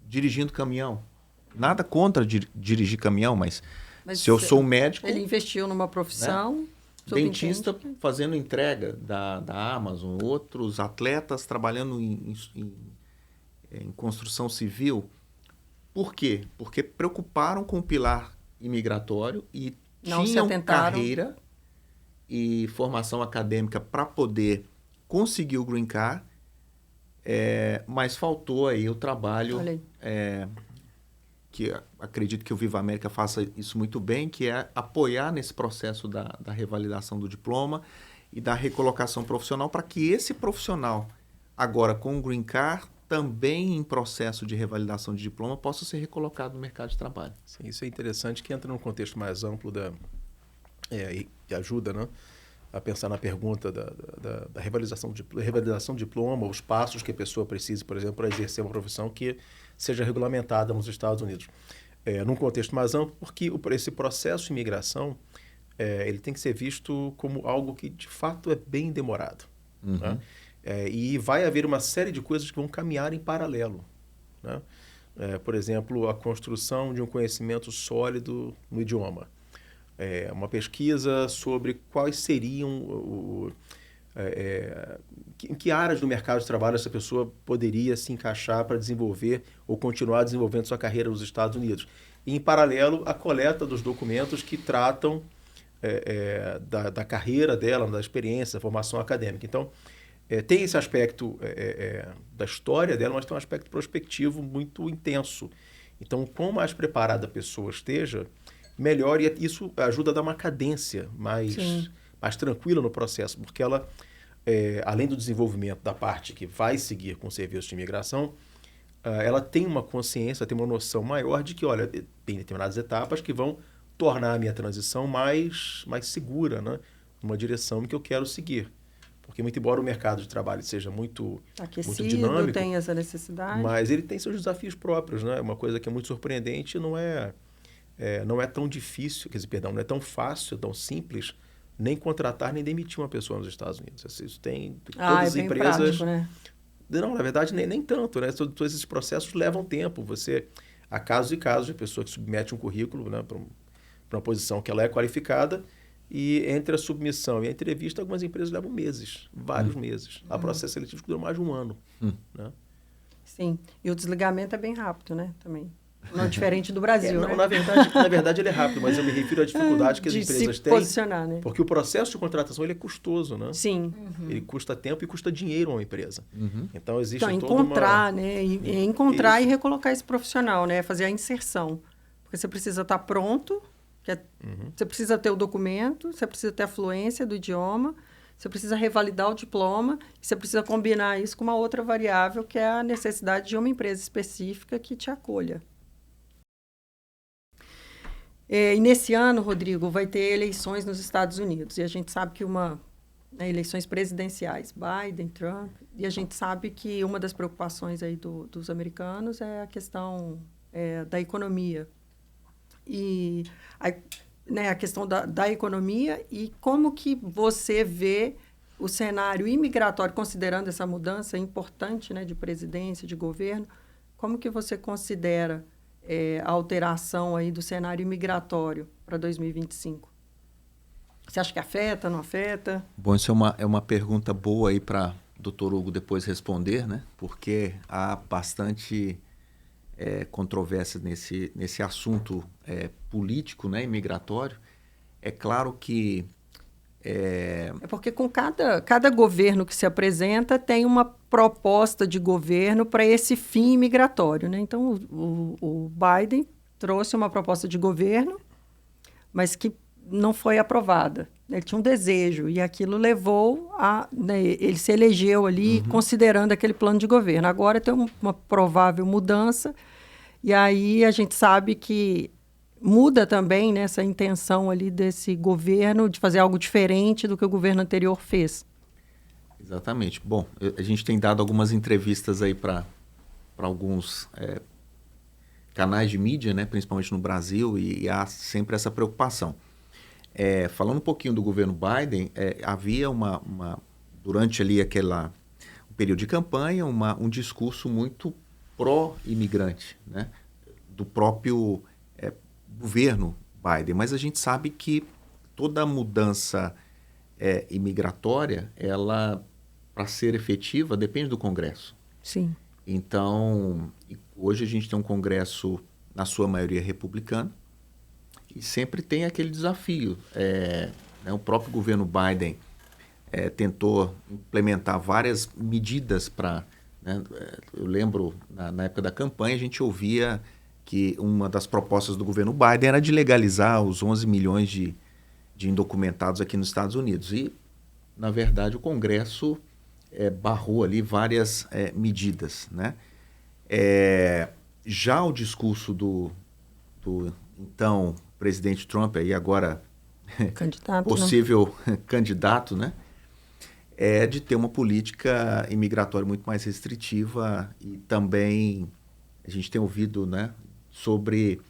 dirigindo caminhão. Nada contra dirigir caminhão, mas se eu sou um médico... Ele investiu numa profissão... Né? Dentista fazendo entrega da Amazon, outros atletas trabalhando em construção civil. Por quê? Porque preocuparam com o pilar imigratório e tinham carreira e formação acadêmica para poder conseguir o Green Card, mas faltou aí o trabalho, que acredito que o Viva América faça isso muito bem, que é apoiar nesse processo da revalidação do diploma e da recolocação profissional, para que esse profissional, agora com o Green Card, também em processo de revalidação de diploma, possa ser recolocado no mercado de trabalho. Sim, isso é interessante, que entra num contexto mais amplo e ajuda, né, a pensar na pergunta da revalidação de diploma, os passos que a pessoa precisa, por exemplo, para exercer uma profissão que seja regulamentada nos Estados Unidos. Num contexto mais amplo, porque esse processo de imigração ele tem que ser visto como algo que, de fato, é bem demorado. Né? E vai haver uma série de coisas que vão caminhar em paralelo. Né? Por exemplo, a construção de um conhecimento sólido no idioma. Uma pesquisa sobre quais seriam... em que áreas do mercado de trabalho essa pessoa poderia se encaixar para desenvolver ou continuar desenvolvendo sua carreira nos Estados Unidos. E, em paralelo, a coleta dos documentos que tratam da carreira dela, da experiência, da formação acadêmica. Então, tem esse aspecto da história dela, mas tem um aspecto prospectivo muito intenso. Então, quanto mais preparada a pessoa esteja, melhor, e isso ajuda a dar uma cadência mais tranquila no processo, porque ela, além do desenvolvimento da parte que vai seguir com o serviço de imigração, ela tem uma consciência, tem uma noção maior de que, olha, tem determinadas etapas que vão tornar a minha transição mais segura, né? Numa direção que eu quero seguir. Porque, muito embora o mercado de trabalho seja muito Aquecido, dinâmico, tem essa necessidade. mas ele tem seus desafios próprios, né? Uma coisa que é muito surpreendente não é tão difícil, quer dizer, perdão, não é tão fácil, tão simples, nem contratar nem demitir uma pessoa nos Estados Unidos. Isso tem todas as bem empresas. prático, né? Não, na verdade, nem tanto, né? Todos esses processos levam tempo. Há casos e casos de pessoa que submete um currículo, né, para uma posição que ela é qualificada, e entre a submissão e a entrevista, algumas empresas levam meses, vários meses. Há processos seletivos que duram mais de um ano. Né? Sim, e o desligamento é bem rápido, né? Também. Não diferente do Brasil, né? Na verdade, ele é rápido, mas eu me refiro à dificuldade que as empresas têm. Posicionar, né? Porque o processo de contratação ele é custoso, né? Sim. Ele custa tempo e custa dinheiro a uma empresa. Então, existe encontrar, né? Encontrar e recolocar esse profissional, né? Fazer a inserção. Porque você precisa estar pronto, você precisa ter o documento, você precisa ter a fluência do idioma, você precisa revalidar o diploma, e você precisa combinar isso com uma outra variável, que é a necessidade de uma empresa específica que te acolha. E nesse ano, Rodrigo, vai ter eleições nos Estados Unidos. E a gente sabe que eleições presidenciais, Biden, Trump, e a gente sabe que uma das preocupações aí dos americanos é a questão da economia. E a questão da economia e como que você vê o cenário imigratório, considerando essa mudança importante, né, de presidência, de governo, como que você considera a alteração aí do cenário imigratório para 2025? Você acha que afeta, não afeta? Bom, isso é uma pergunta boa aí para o Dr. Hugo depois responder, né? Porque há bastante controvérsia nesse assunto político, né, imigratório. É claro que... É porque com cada governo que se apresenta tem uma proposta de governo para esse fim imigratório, né? Então, o Biden trouxe uma proposta de governo, mas que não foi aprovada. Ele tinha um desejo e aquilo levou a... Né, ele se elegeu ali considerando aquele plano de governo. Agora tem uma provável mudança e aí a gente sabe que muda também, né, essa intenção ali desse governo de fazer algo diferente do que o governo anterior fez. Exatamente. Bom, a gente tem dado algumas entrevistas aí para alguns canais de mídia, né, principalmente no Brasil, e há sempre essa preocupação. Falando um pouquinho do governo Biden, havia durante ali o período de campanha, um discurso muito pró-imigrante, né, do próprio governo Biden, mas a gente sabe que toda mudança imigratória, ela, para ser efetiva, depende do Congresso. Sim. Então, hoje a gente tem um Congresso, na sua maioria, republicano, e sempre tem aquele desafio. Né, o próprio governo Biden tentou implementar várias medidas para... Né, eu lembro, na época da campanha, a gente ouvia que uma das propostas do governo Biden era de legalizar os 11 milhões de indocumentados aqui nos Estados Unidos. E, na verdade, o Congresso barrou ali várias medidas. Né? Já o discurso do então presidente Trump, aí agora possível candidato, né? É de ter uma política imigratória muito mais restritiva e também a gente tem ouvido, né, sobre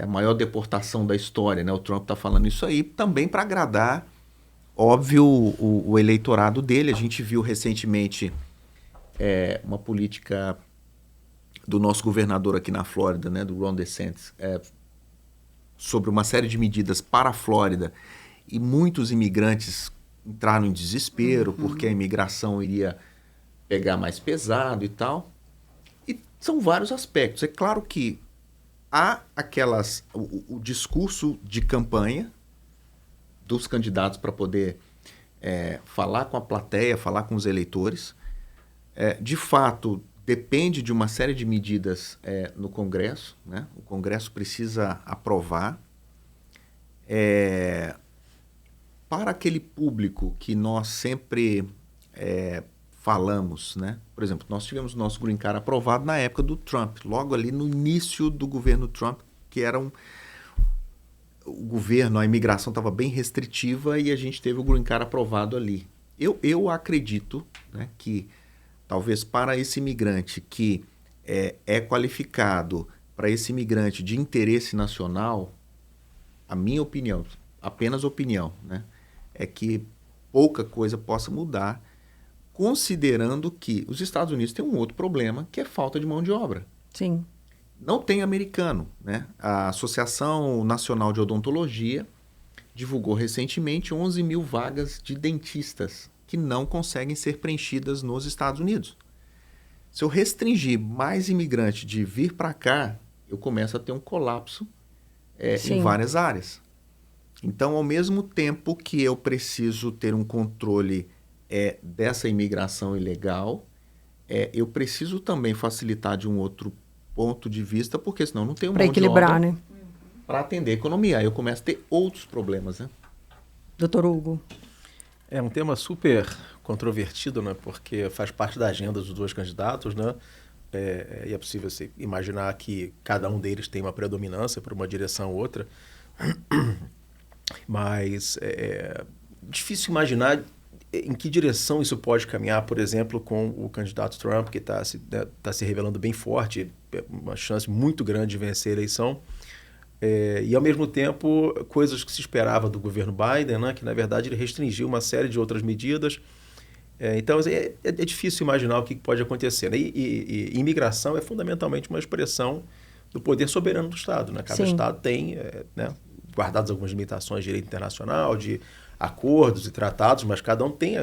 a maior deportação da história, né? O Trump está falando isso aí também para agradar, óbvio, o eleitorado dele. A gente viu recentemente uma política do nosso governador aqui na Flórida, né, do Ron DeSantis, sobre uma série de medidas para a Flórida, e muitos imigrantes entraram em desespero porque a imigração iria pegar mais pesado e tal. E são vários aspectos. É claro que há o discurso de campanha dos candidatos para poder falar com a plateia, falar com os eleitores. De fato, depende de uma série de medidas no Congresso, né? O Congresso precisa aprovar. Para aquele público que nós sempre falamos, né? Por exemplo, nós tivemos o nosso Green Card aprovado na época do Trump, logo ali no início do governo Trump, que era o governo, a imigração estava bem restritiva e a gente teve o Green Card aprovado ali. Eu acredito, né, que talvez para esse imigrante que é qualificado, para esse imigrante de interesse nacional, a minha opinião, apenas opinião, né, é que pouca coisa possa mudar, considerando que os Estados Unidos têm um outro problema, que é falta de mão de obra. Sim. Não tem americano, né? A Associação Nacional de Odontologia divulgou recentemente 11 mil vagas de dentistas que não conseguem ser preenchidas nos Estados Unidos. Se eu restringir mais imigrante de vir para cá, eu começo a ter um colapso em várias áreas. Então, ao mesmo tempo que eu preciso ter um controle dessa imigração ilegal, eu preciso também facilitar de um outro ponto de vista, porque senão não tenho mão de obra para equilibrar, né? Para atender a economia. Aí eu começo a ter outros problemas, né? Doutor Hugo. É um tema super controvertido, né? Porque faz parte da agenda dos dois candidatos, né? E é possível você imaginar que cada um deles tem uma predominância por uma direção ou outra. Mas é difícil imaginar em que direção isso pode caminhar, por exemplo, com o candidato Trump, que está se revelando bem forte, uma chance muito grande de vencer a eleição. E, ao mesmo tempo, coisas que se esperava do governo Biden, né, que, na verdade, ele restringiu uma série de outras medidas. Então, é difícil imaginar o que pode acontecer, né? E imigração é fundamentalmente uma expressão do poder soberano do Estado, né? Cada Estado tem, né, guardadas algumas limitações de direito internacional, de acordos e tratados, mas cada um tem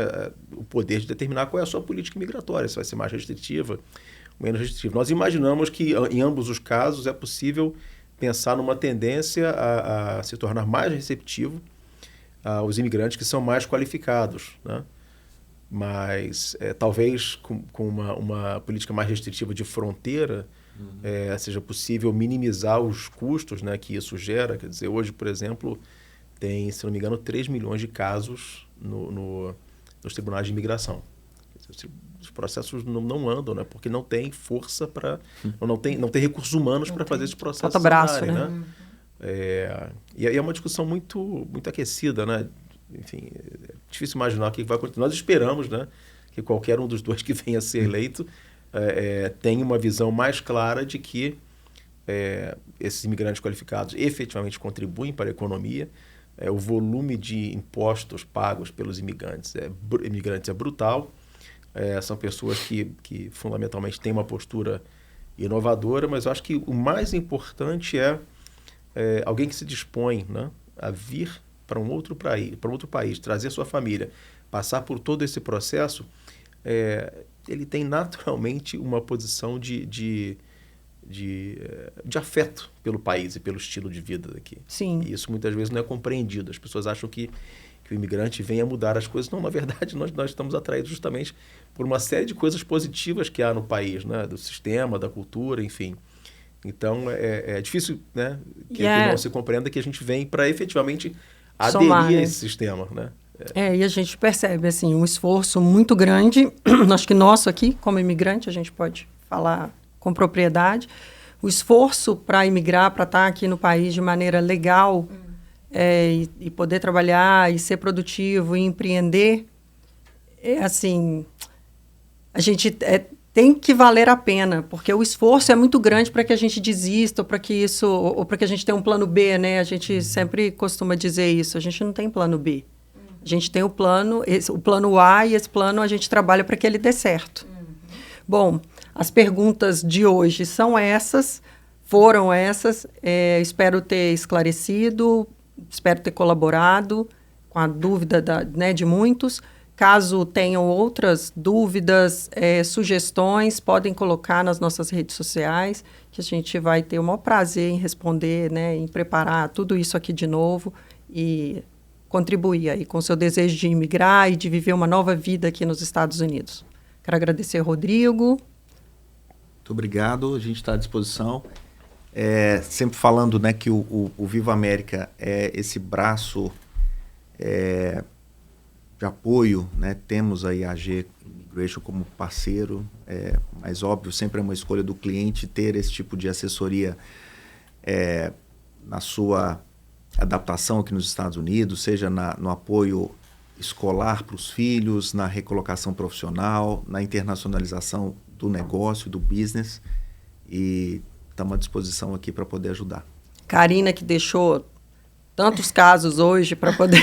o poder de determinar qual é a sua política migratória, se vai ser mais restritiva ou menos restritiva. Nós imaginamos que, em ambos os casos, é possível pensar numa tendência a se tornar mais receptivo aos imigrantes que são mais qualificados, né? Mas talvez com uma política mais restritiva de fronteira seja possível minimizar os custos, né, que isso gera. Quer dizer, hoje, por exemplo, tem, se não me engano, 3 milhões de casos nos tribunais de imigração. Os processos não andam, né? Porque não tem força para... Não tem recursos humanos para fazer esses processos. Falta braço, andarem, né? E é uma discussão muito, muito aquecida, né? Enfim, é difícil imaginar o que vai acontecer. Nós esperamos, né, que qualquer um dos dois que venha a ser eleito tenha uma visão mais clara de que esses imigrantes qualificados efetivamente contribuem para a economia. O volume de impostos pagos pelos imigrantes é brutal. São pessoas que fundamentalmente têm uma postura inovadora, mas eu acho que o mais importante é alguém que se dispõe, né, a vir para um outro país, trazer sua família, passar por todo esse processo. Ele tem naturalmente uma posição de afeto pelo país e pelo estilo de vida daqui. Sim. E isso muitas vezes não é compreendido. As pessoas acham que o imigrante vem a mudar as coisas. Não, na verdade, nós estamos atraídos justamente por uma série de coisas positivas que há no país, né? Do sistema, da cultura, enfim. Então, é difícil, né, que não se compreenda que a gente vem para efetivamente aderir somar, né, a esse sistema, né? E a gente percebe, assim, um esforço muito grande. Acho que nosso aqui, como imigrante, a gente pode falar com propriedade. O esforço para imigrar, para estar aqui no país de maneira legal, e poder trabalhar e ser produtivo e empreender, assim, a gente tem que valer a pena, porque o esforço é muito grande para que a gente desista, ou para que a gente tenha um plano B, né? A gente sempre costuma dizer isso, a gente não tem plano B. A gente tem o plano A, e esse plano a gente trabalha para que ele dê certo. Bom, as perguntas de hoje foram essas. Espero ter esclarecido, espero ter colaborado com a dúvida de muitos. Caso tenham outras dúvidas, sugestões, podem colocar nas nossas redes sociais, que a gente vai ter o maior prazer em responder, né, em preparar tudo isso aqui de novo e contribuir aí com o seu desejo de imigrar e de viver uma nova vida aqui nos Estados Unidos. Quero agradecer, Rodrigo. Muito obrigado, a gente está à disposição. Sempre falando, né, que o Viva América é esse braço de apoio, né? Temos aí a AG Immigration como parceiro, mas óbvio, sempre é uma escolha do cliente ter esse tipo de assessoria na sua adaptação aqui nos Estados Unidos, seja no apoio escolar para os filhos, na recolocação profissional, na internacionalização do negócio, do business. E estamos à disposição aqui para poder ajudar. Karina, que deixou tantos casos hoje para poder...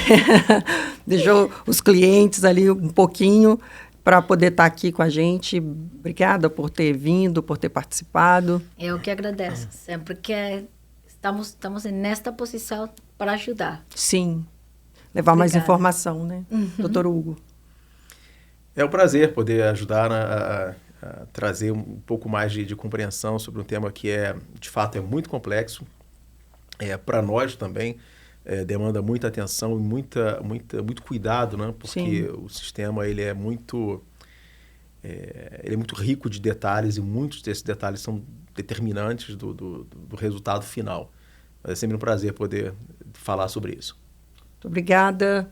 deixou os clientes ali um pouquinho para poder estar aqui com a gente. Obrigada por ter vindo, por ter participado. Eu que agradeço, sempre que estamos nesta posição para ajudar. Sim, levar mais informação, né? Doutor Hugo. É um prazer poder ajudar a trazer um pouco mais de compreensão sobre um tema que de fato é muito complexo. Para nós também demanda muita atenção e muito cuidado, né? Porque o sistema ele é muito rico de detalhes e muitos desses detalhes são determinantes do resultado final. Mas é sempre um prazer poder falar sobre isso. Muito obrigada.